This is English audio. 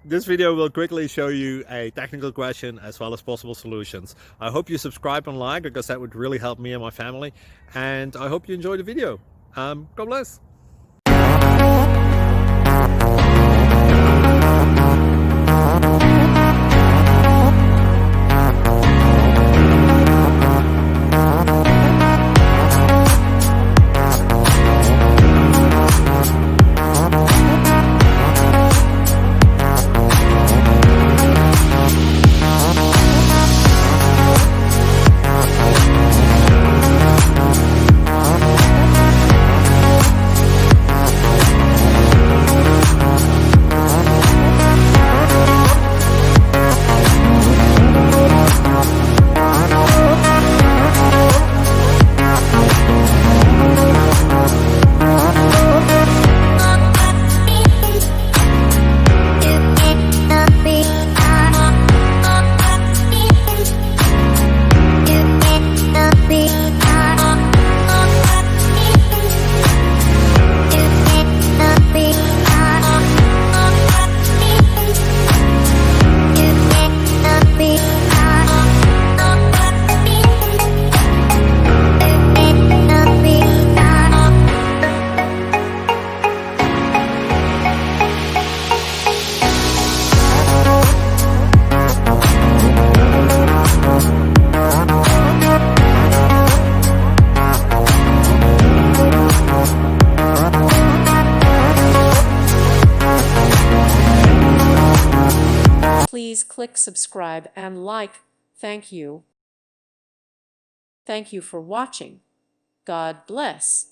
This video will quickly show you a technical question as well as possible solutions. I hope you subscribe and like, because that would really help me and my family. And I hope you enjoy the video. God bless. Please click subscribe and like. Thank you. Thank you for watching. God bless.